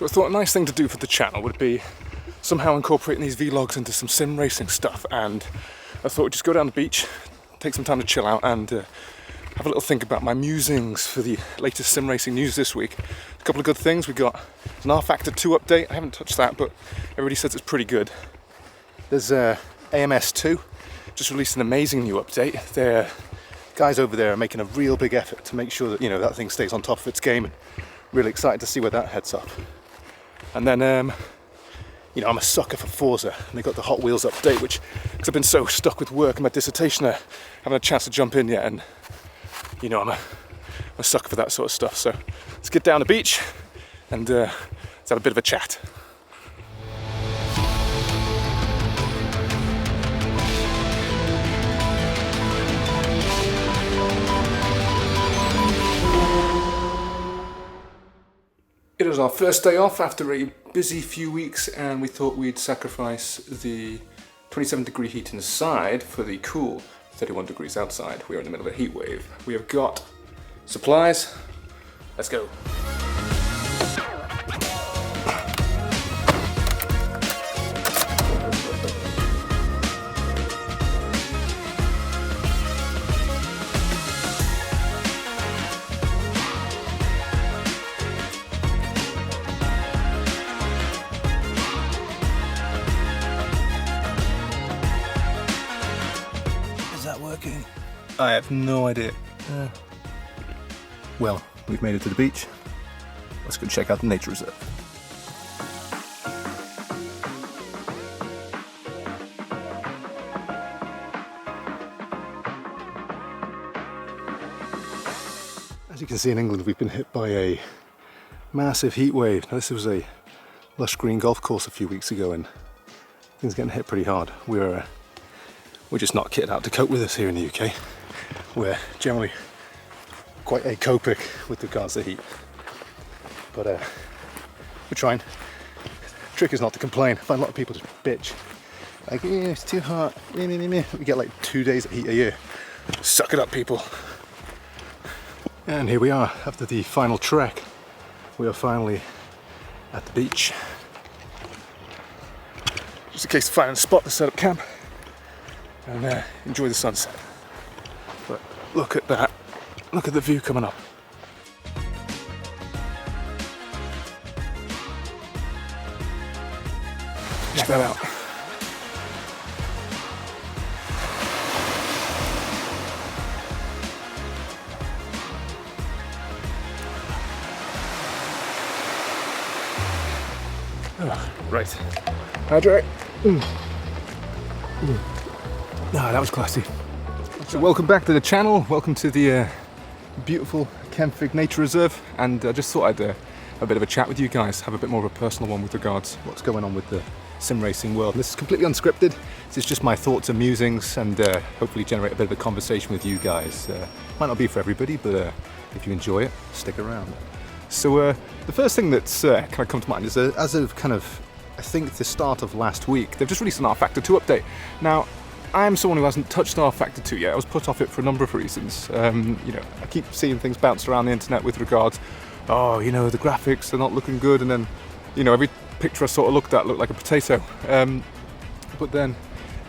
So I thought a nice thing to do for the channel would be somehow incorporating these vlogs into some sim racing stuff, and I thought we'd just go down the beach, take some time to chill out and have a little think about my musings for the latest sim racing news this week. A couple of good things. We got an rFactor 2 update. I haven't touched that, but everybody says it's pretty good. There's AMS 2 just released an amazing new update. Their guys over there are making a real big effort to make sure that, you know, that thing stays on top of its game, and really excited to see where that heads up. And then you know, I'm a sucker for Forza, and they got the Hot Wheels update, which, because I've been so stuck with work and my dissertation, I haven't had a chance to jump in yet, and you know, I'm a sucker for that sort of stuff. So let's get down the beach and let's have a bit of a chat. It was our first day off after a busy few weeks, and we thought we'd sacrifice the 27-degree heat inside for the cool 31 degrees outside. We are in the middle of a heat wave. We have got supplies. Let's go. Working? I have no idea. Well, we've made it to the beach. Let's go check out the nature reserve. As you can see, in England we've been hit by a massive heat wave. Now, this was a lush green golf course a few weeks ago, and things are getting hit pretty hard. We're just not kitted out to cope with this here in the UK. We're generally quite acopic with regards to heat. But we're trying. The trick is not to complain. I find a lot of people just bitch. Like, yeah, it's too hot. We get like 2 days of heat a year. Suck it up, people. And here we are, after the final trek. We are finally at the beach. Just a case of finding a spot to set up camp and enjoy the sunset. But look at that. Look at the view coming up. Check that out. Oh, right. Hydrate. That was classy. So welcome back to the channel. Welcome to the beautiful Kenfig Nature Reserve. And I just thought I'd have a bit of a chat with you guys, have a bit more of a personal one with regards to what's going on with the sim racing world. This is completely unscripted. This is just my thoughts and musings, and hopefully generate a bit of a conversation with you guys. Might not be for everybody, but if you enjoy it, stick around. So the first thing that's kind of come to mind is as of kind of, I think, the start of last week, they've just released an rFactor 2 update. Now, I'm someone who hasn't touched rFactor 2 yet. I was put off it for a number of reasons. You know, I keep seeing things bounced around the internet with regards, oh, you know, the graphics are not looking good, and then, you know, every picture I sort of looked at looked like a potato. But then,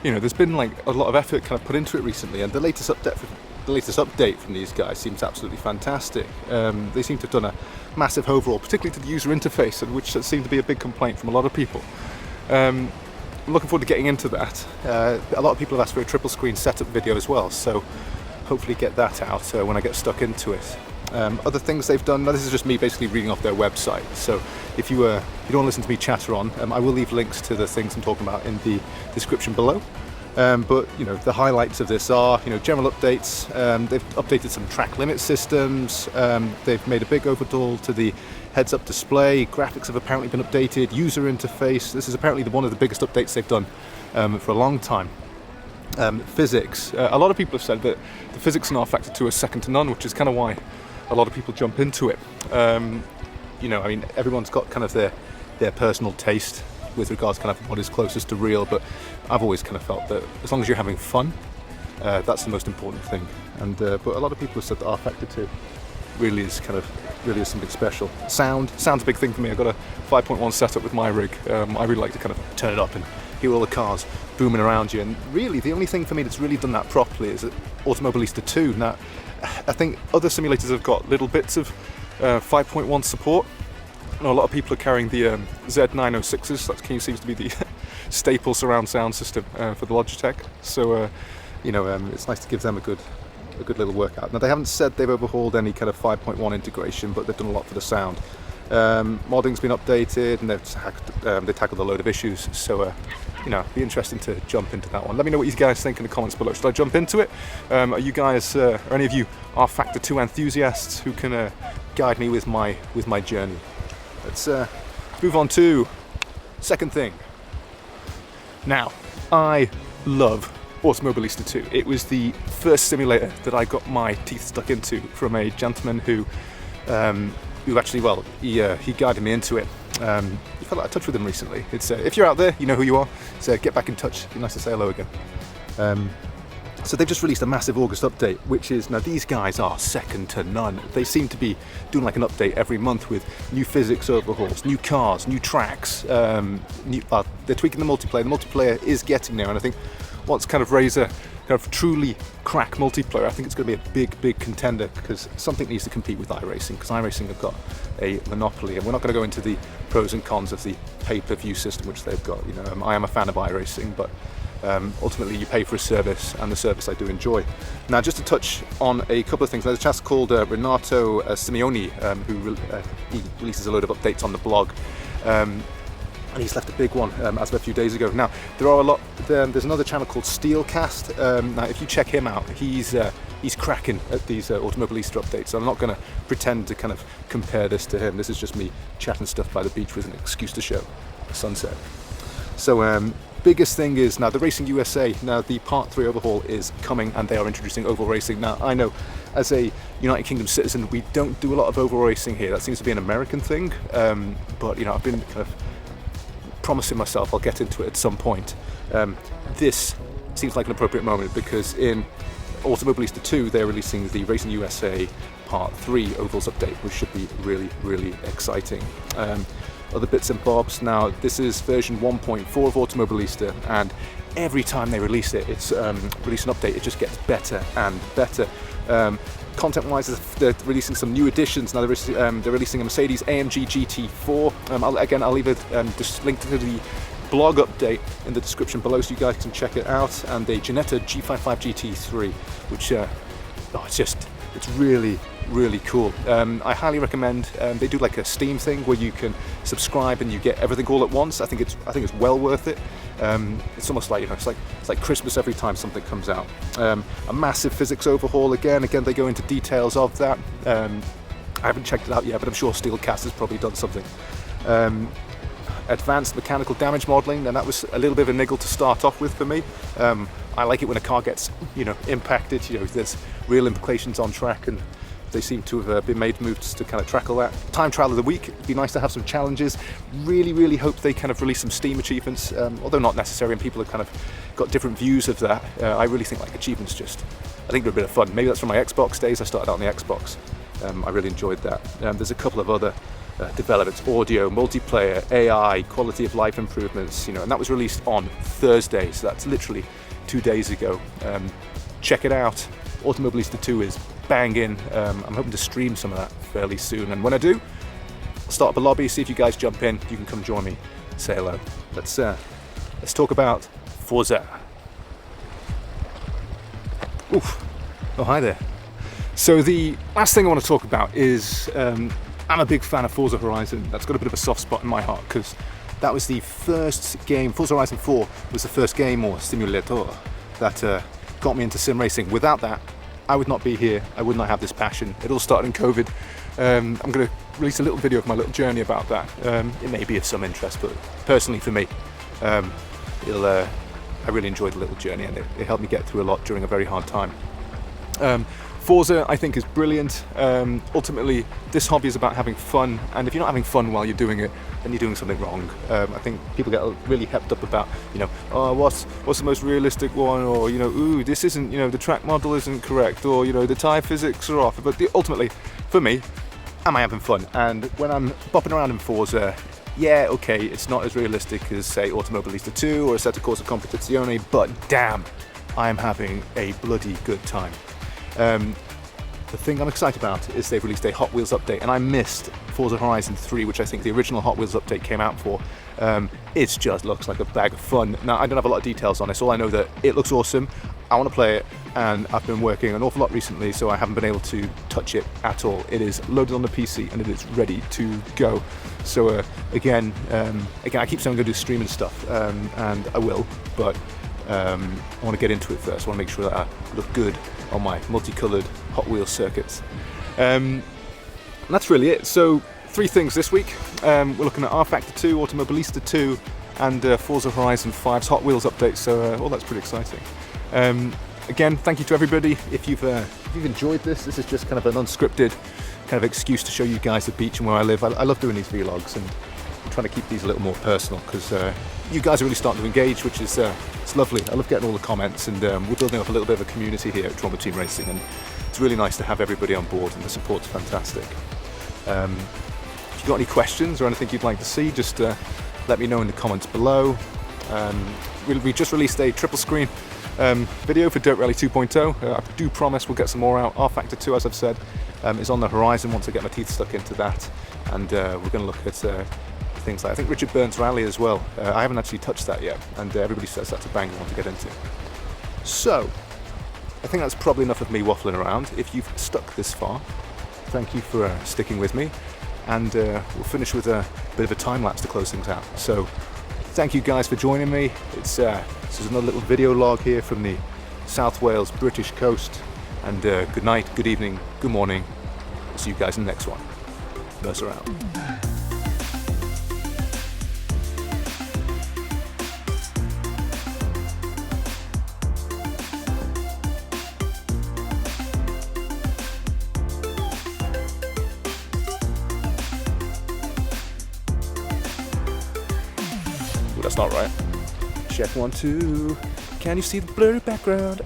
you know, there's been like a lot of effort kind of put into it recently, and the latest update from these guys seems absolutely fantastic. They seem to have done a massive overhaul, particularly to the user interface, which seemed to be a big complaint from a lot of people. I'm looking forward to getting into that. A lot of people have asked for a triple screen setup video as well, so hopefully get that out when I get stuck into it. Other things they've done, now this is just me basically reading off their website, so if you don't want to listen to me chatter on, I will leave links to the things I'm talking about in the description below. But you know, the highlights of this are, you know, general updates. They've updated some track limit systems. They've made a big overhaul to the heads-up display. Graphics have apparently been updated. User interface. This is apparently one of the biggest updates they've done for a long time. Physics. A lot of people have said that the physics in rFactor 2 are second to none, which is kind of why a lot of people jump into it. You know, I mean, everyone's got kind of their personal taste with regards to kind of what is closest to real, but I've always kind of felt that as long as you're having fun, that's the most important thing. And but a lot of people have said that rFactor 2 really is something special. Sound's a big thing for me. I've got a 5.1 setup with my rig. I really like to kind of turn it up and hear all the cars booming around you. And really, the only thing for me that's really done that properly is Automobilista 2. Now, I think other simulators have got little bits of 5.1 support. I know a lot of people are carrying the Z906s. That seems to be the staple surround sound system for the Logitech. So, it's nice to give them a good little workout. Now, they haven't said they've overhauled any kind of 5.1 integration, but they've done a lot for the sound. Modding's been updated, and they tackled a load of issues. So, it'd be interesting to jump into that one. Let me know what you guys think in the comments below. Should I jump into it? Are you guys, are any of you rFactor 2 enthusiasts who can guide me with my journey? Let's move on to second thing. Now, I love Automobilista 2. It was the first simulator that I got my teeth stuck into from a gentleman who actually, well, he guided me into it. You fell out of touch with him recently. It's if you're out there, you know who you are. So get back in touch. It'd be nice to say hello again. So they've just released a massive August update, which is, now these guys are second to none. They seem to be doing like an update every month with new physics overhauls, new cars, new tracks. They're tweaking the multiplayer. The multiplayer is getting there, and I think once kind of raise a kind of truly crack multiplayer, I think it's going to be a big contender, because something needs to compete with iRacing, because iRacing have got a monopoly, and we're not going to go into the pros and cons of the pay-per-view system which they've got. I am a fan of iRacing, but ultimately you pay for a service, and the service I do enjoy. Now, just to touch on a couple of things, there's a chap called Renato Simeoni, who he releases a load of updates on the blog. And he's left a big one as of a few days ago. Now, there are there's another channel called Steelcast. Now, if you check him out, he's cracking at these Automobilista updates. So I'm not going to pretend to kind of compare this to him. This is just me chatting stuff by the beach with an excuse to show the sunset. So, biggest thing is now the Racing USA. Now, the Part 3 overhaul is coming, and they are introducing oval racing. Now, I know as a United Kingdom citizen, we don't do a lot of oval racing here. That seems to be an American thing. But I've been kind of promising myself I'll get into it at some point. This seems like an appropriate moment, because in Automobilista 2 they're releasing the Racing USA Part 3 ovals update, which should be really exciting. Other bits and bobs. Now, this is version 1.4 of Automobilista, and every time they release it, it's release an update, it just gets better and better. Content-wise, they're releasing some new additions. Now they're releasing a Mercedes AMG GT4. I'll leave a just link to the blog update in the description below, so you guys can check it out. And the Ginetta G55 GT3, which it's really cool. I highly recommend. They do like a Steam thing where you can subscribe and you get everything all at once. I think it's well worth it. It's almost like it's like Christmas every time something comes out. A massive physics overhaul again. They go into details of that. I haven't checked it out yet, but I'm sure Steelcast has probably done something. Advanced mechanical damage modeling, and that was a little bit of a niggle to start off with for me. I like it when a car gets impacted. There's real implications on track, and they seem to have been made moves to kind of tackle that. Time trial of the week, it'd be nice to have some challenges. Really hope they kind of release some Steam achievements, although not necessary, and people have kind of got different views of that. I really think like achievements I think they're a bit of fun. Maybe that's from my Xbox days. I started out on the Xbox. I really enjoyed that. There's a couple of other developments: audio, multiplayer, AI, quality of life improvements, and that was released on Thursday, so that's literally 2 days ago. Check it out. Automobilista 2 is banging. I'm hoping to stream some of that fairly soon, and when I do, I'll start up a lobby, see if you guys jump in. You can come join me, say hello. Let's talk about Forza. Oof. Oh, hi there. So the last thing I want to talk about is I'm a big fan of Forza Horizon. That's got a bit of a soft spot in my heart, because that was the first game. Forza Horizon 4 was the first game or simulator that got me into sim racing. Without that, I would not be here. I would not have this passion. It all started in COVID. I'm going to release a little video of my little journey about that. It may be of some interest, but personally for me, I really enjoyed the little journey, and it helped me get through a lot during a very hard time. Forza, I think, is brilliant. Ultimately, this hobby is about having fun, and if you're not having fun while you're doing it, then you're doing something wrong. I think people get really hepped up about, oh, what's the most realistic one, or ooh, this isn't, the track model isn't correct, or the tyre physics are off. But ultimately, for me, am I having fun? And when I'm bopping around in Forza, yeah, okay, it's not as realistic as, say, Automobilista 2 or Assetto Corsa Competizione, but damn, I am having a bloody good time. The thing I'm excited about is they've released a Hot Wheels update, and I missed Forza Horizon 3, which I think the original Hot Wheels update came out for. It just looks like a bag of fun. Now, I don't have a lot of details on this. All I know that it looks awesome. I want to play it, and I've been working an awful lot recently, so I haven't been able to touch it at all. It is loaded on the PC, and it is ready to go. So again, I keep saying I'm going to do streaming stuff, and I will, but I want to get into it first. I want to make sure that I look good on my multicoloured Hot Wheels circuits. And that's really it. So 3 things this week. We're looking at rFactor 2, Automobilista 2, and Forza Horizon 5's Hot Wheels update. So that's pretty exciting. Again, thank you to everybody. If you've enjoyed this is just kind of an unscripted kind of excuse to show you guys the beach and where I live. I love doing these vlogs, and I'm trying to keep these a little more personal because you guys are really starting to engage, which is it's lovely. I love getting all the comments, and we're building up a little bit of a community here at Trauma Team Racing, and it's really nice to have everybody on board, and the support's fantastic. If you've got any questions or anything you'd like to see, just let me know in the comments below. We just released a triple screen video for Dirt Rally 2.0. I do promise we'll get some more out. rFactor 2, as I've said, is on the horizon once I get my teeth stuck into that, and we're going to look at things like, I think, Richard Burns Rally as well. I haven't actually touched that yet, and everybody says that's a banger one to get into. So, I think that's probably enough of me waffling around. If you've stuck this far, thank you for sticking with me, and we'll finish with a bit of a time lapse to close things out. So, thank you guys for joining me. This is another little video log here from the South Wales British coast, and good night, good evening, good morning. I'll see you guys in the next one. Mercer out. That's not right. Check 1, 2. Can you see the blurry background?